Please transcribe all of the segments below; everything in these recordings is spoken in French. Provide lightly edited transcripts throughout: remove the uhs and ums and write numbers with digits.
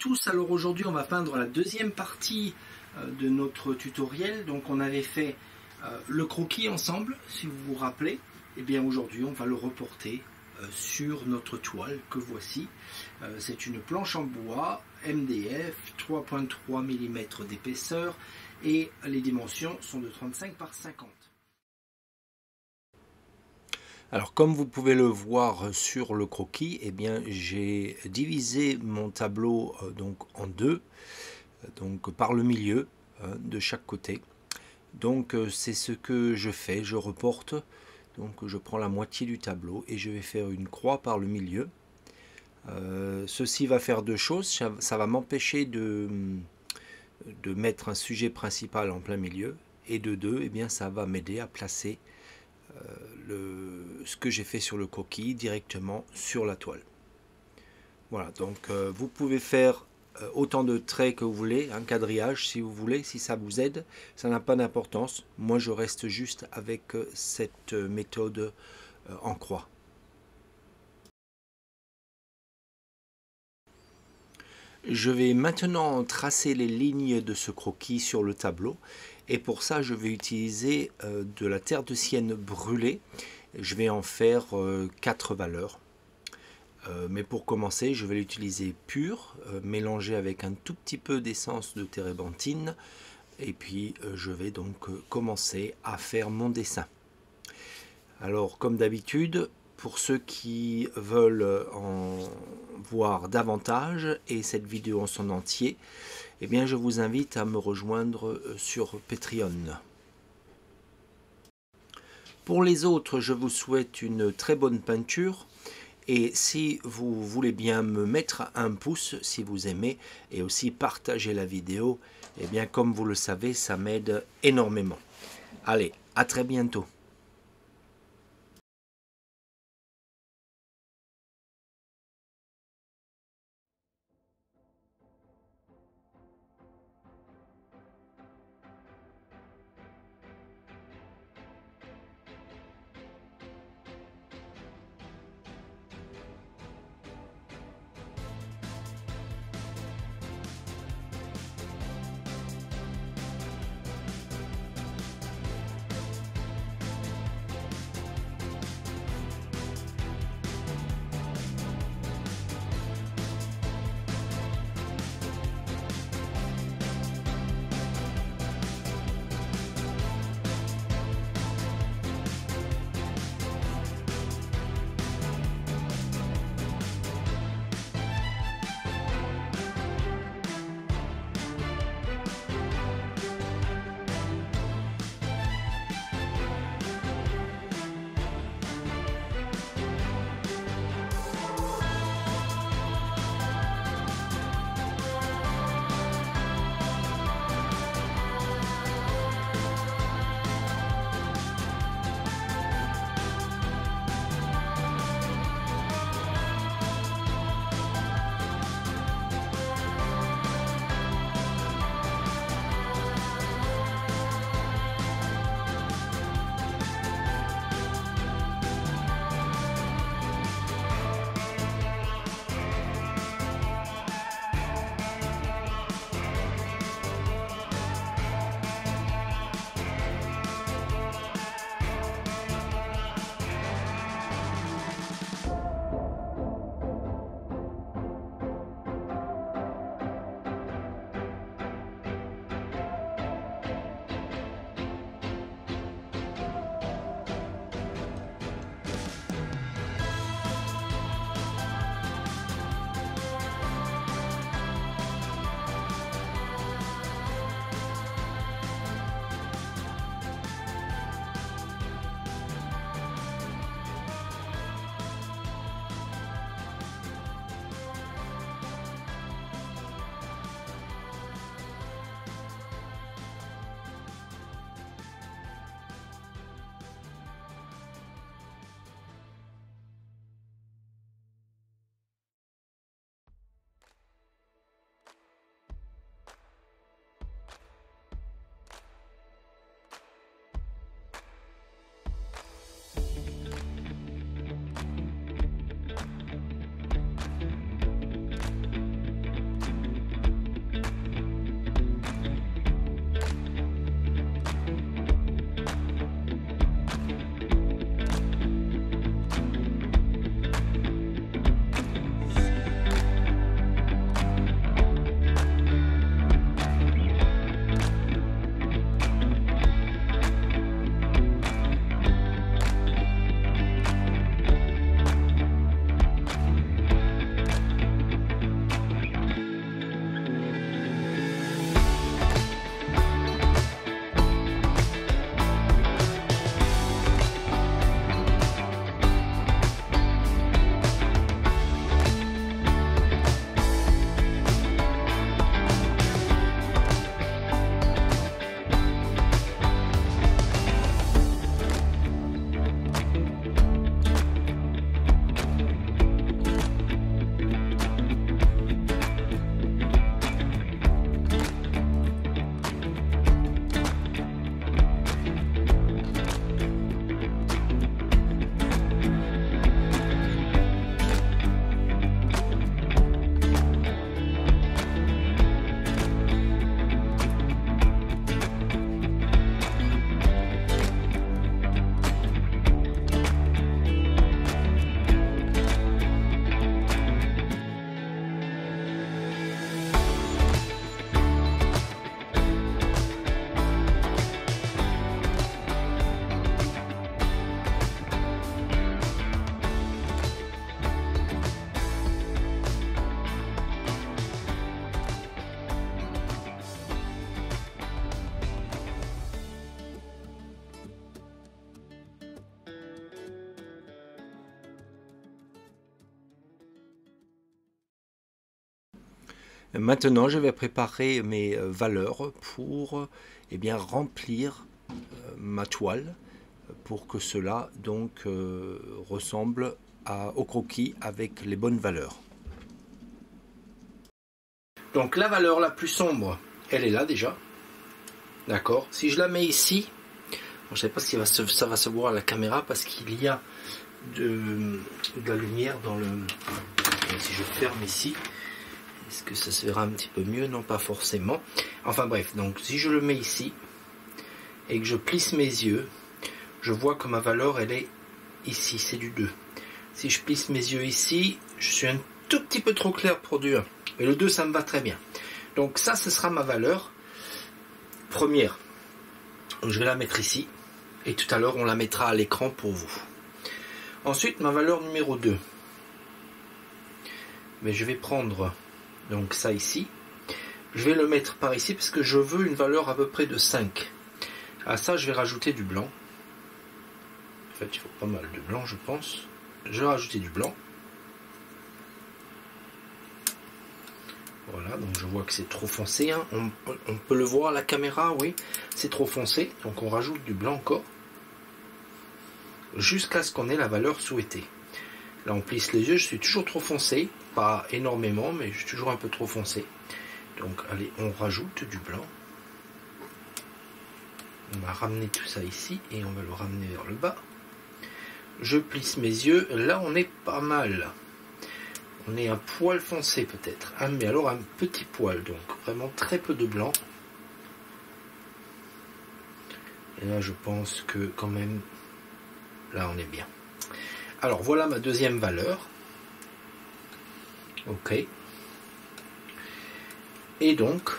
tous, alors aujourd'hui on va peindre la deuxième partie de notre tutoriel. Donc on avait fait le croquis ensemble, si vous vous rappelez. Et bien aujourd'hui on va le reporter sur notre toile que voici. C'est une planche en bois MDF, 3,3 mm d'épaisseur et les dimensions sont de 35 par 50. Alors comme vous pouvez le voir sur le croquis, eh bien j'ai divisé mon tableau donc en deux, donc par le milieu de chaque côté. Donc c'est ce que je fais, je reporte, donc je prends la moitié du tableau et je vais faire une croix par le milieu. Ceci va faire deux choses, ça va m'empêcher de mettre un sujet principal en plein milieu, et de deux, eh bien ça va m'aider à placer ce que j'ai fait sur le croquis directement sur la toile. Voilà, donc vous pouvez faire autant de traits que vous voulez, un quadrillage si vous voulez, si ça vous aide, ça n'a pas d'importance. Moi je reste juste avec cette méthode en croix. Je vais maintenant tracer les lignes de ce croquis sur le tableau et pour ça je vais utiliser de la terre de sienne brûlée. Je vais en faire 4 valeurs. Mais pour commencer je vais l'utiliser pure, mélangée avec un tout petit peu d'essence de térébenthine et puis je vais donc commencer à faire mon dessin. Alors comme d'habitude, pour ceux qui veulent en voir davantage et cette vidéo en son entier, eh bien je vous invite à me rejoindre sur Patreon. Pour les autres, je vous souhaite une très bonne peinture et si vous voulez bien me mettre un pouce si vous aimez et aussi partager la vidéo, eh bien comme vous le savez, ça m'aide énormément. Allez, à très bientôt. Maintenant, je vais préparer mes valeurs pour remplir ma toile pour que cela donc ressemble au croquis avec les bonnes valeurs. Donc la valeur la plus sombre, elle est là déjà. D'accord. Si je la mets ici, je ne sais pas si ça va se voir à la caméra parce qu'il y a de la lumière dans le... Si je ferme ici, est-ce que ça se verra un petit peu mieux? Non, pas forcément. Enfin bref, donc si je le mets ici et que je plisse mes yeux, je vois que ma valeur elle est ici, c'est du 2. Si je plisse mes yeux ici, je suis un tout petit peu trop clair pour du 1. Mais le 2 ça me va très bien. Donc ça, ce sera ma valeur première. Donc, je vais la mettre ici. Et tout à l'heure, on la mettra à l'écran pour vous. Ensuite, ma valeur numéro 2. Mais je vais prendre donc ça ici. Je vais le mettre par ici parce que je veux une valeur à peu près de 5. À ça, je vais rajouter du blanc. En fait, il faut pas mal de blanc, je pense. Je vais rajouter du blanc. Voilà, donc je vois que c'est trop foncé. Hein. On peut le voir à la caméra, oui. C'est trop foncé, donc on rajoute du blanc encore. Jusqu'à ce qu'on ait la valeur souhaitée. Là, on plisse les yeux, je suis toujours trop foncé. Pas énormément, mais je suis toujours un peu trop foncé. Donc, allez, on rajoute du blanc. On va ramener tout ça ici et on va le ramener vers le bas. Je plisse mes yeux. Là, on est pas mal. On est un poil foncé peut-être. Ah, mais alors un petit poil, donc vraiment très peu de blanc. Et là, je pense que quand même, là, on est bien. Alors, voilà ma deuxième valeur. Ok. Et donc,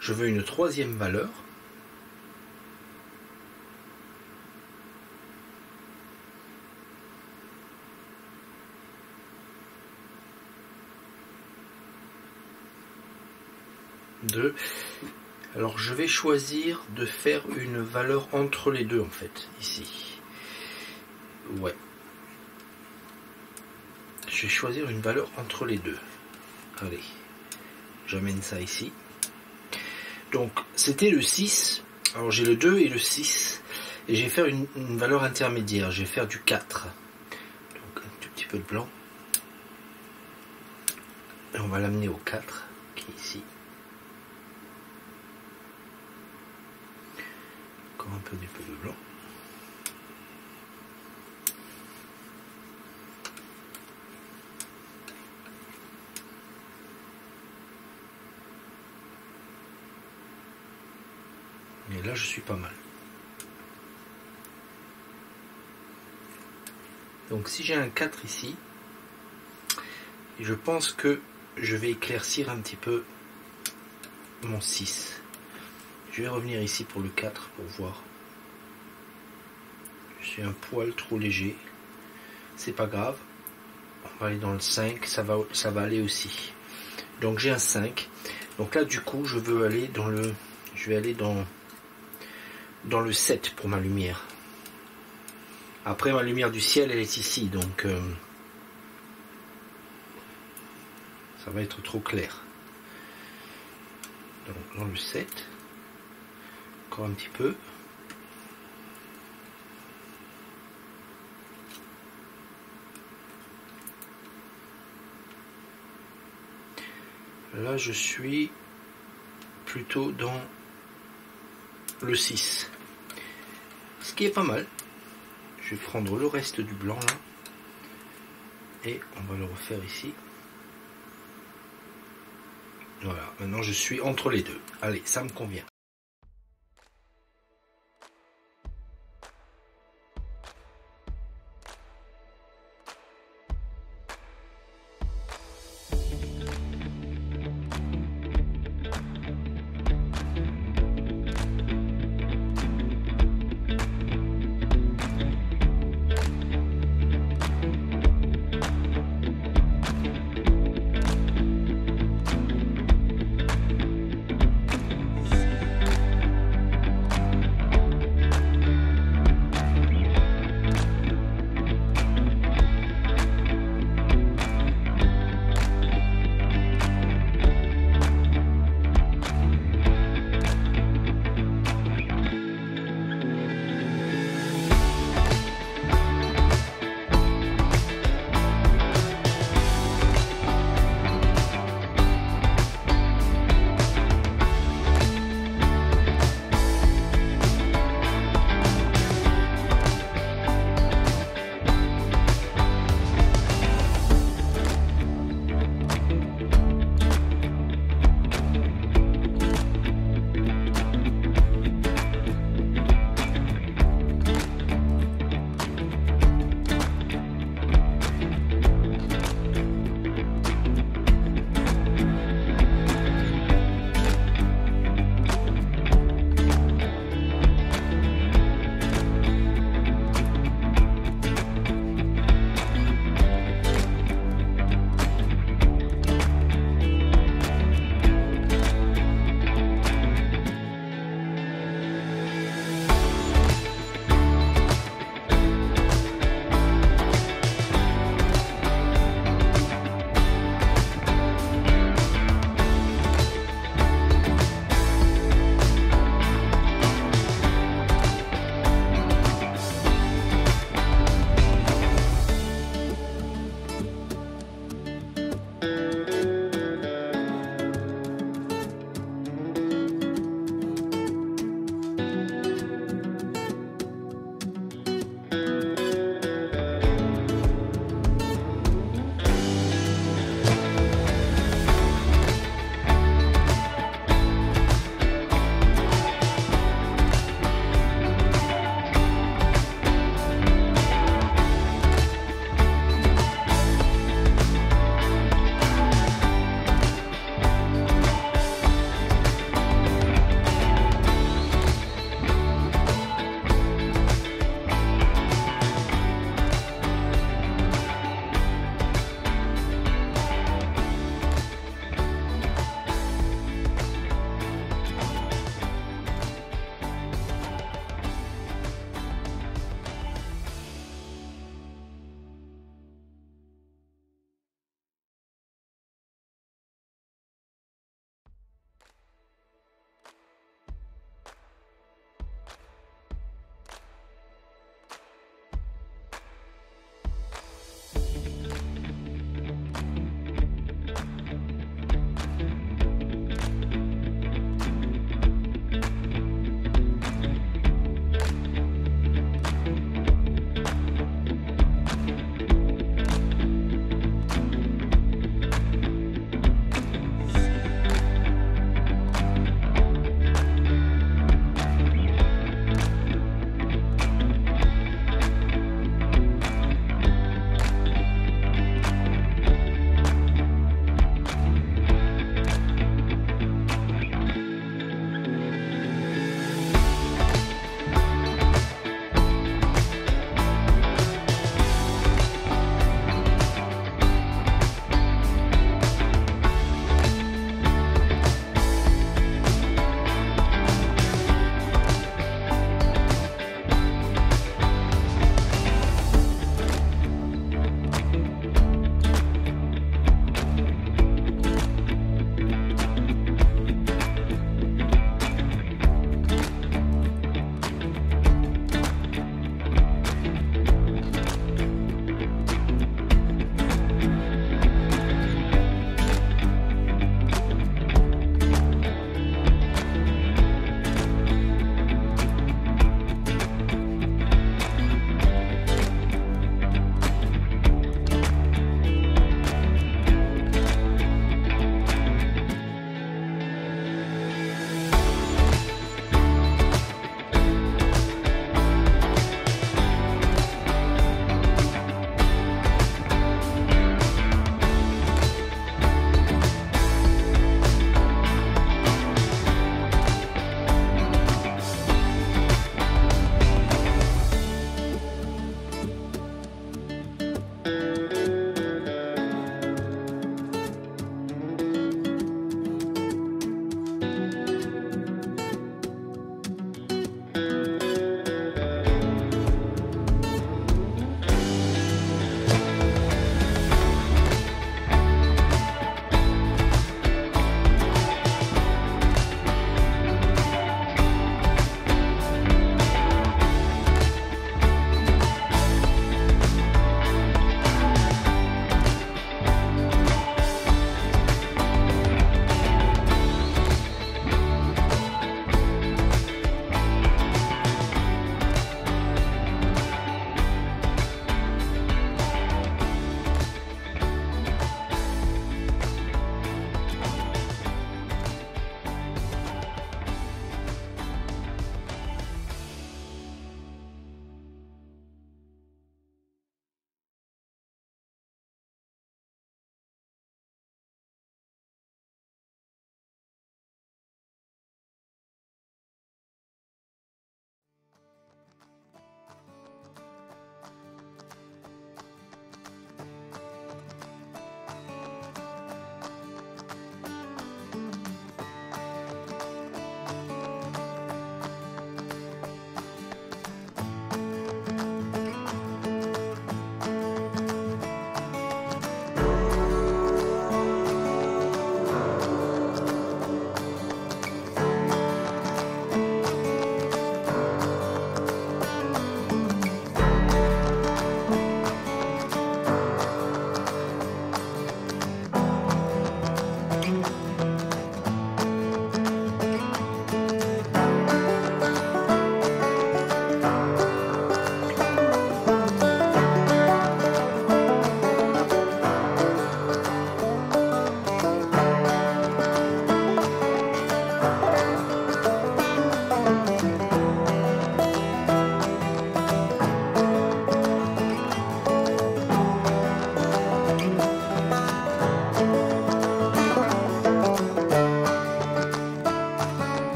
je veux une troisième valeur. Alors je vais choisir de faire une valeur entre les deux en fait, ici. Ouais. Je vais choisir une valeur entre les deux. Allez, j'amène ça ici. Donc c'était le 6. Alors j'ai le 2 et le 6. Et je vais faire une valeur intermédiaire. Je vais faire du 4. Donc un tout petit peu de blanc. Et on va l'amener au 4, qui est ici. Encore un peu de blanc. Et là, je suis pas mal. Donc si j'ai un 4 ici, je pense que je vais éclaircir un petit peu mon 6. Je vais revenir ici pour le 4 pour voir. Je suis un poil trop léger. C'est pas grave. On va aller dans le 5. Ça va aller aussi. Donc j'ai un 5. Donc là du coup je vais aller dans le 7 pour ma lumière. Après ma lumière du ciel elle est ici. Donc ça va être trop clair. Donc dans le 7. Encore un petit peu. Là, je suis plutôt dans le 6. Ce qui est pas mal. Je vais prendre le reste du blanc là. Et on va le refaire ici. Voilà, maintenant je suis entre les deux. Allez, ça me convient.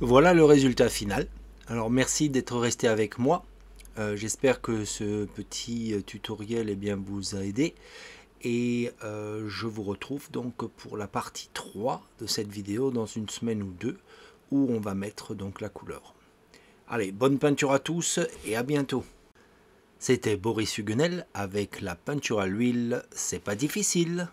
Voilà le résultat final. Alors merci d'être resté avec moi. J'espère que ce petit tutoriel vous a aidé. Et je vous retrouve donc pour la partie 3 de cette vidéo dans une semaine ou deux où on va mettre donc la couleur. Allez, bonne peinture à tous et à bientôt. C'était Boris Huguenel avec la peinture à l'huile, c'est pas difficile.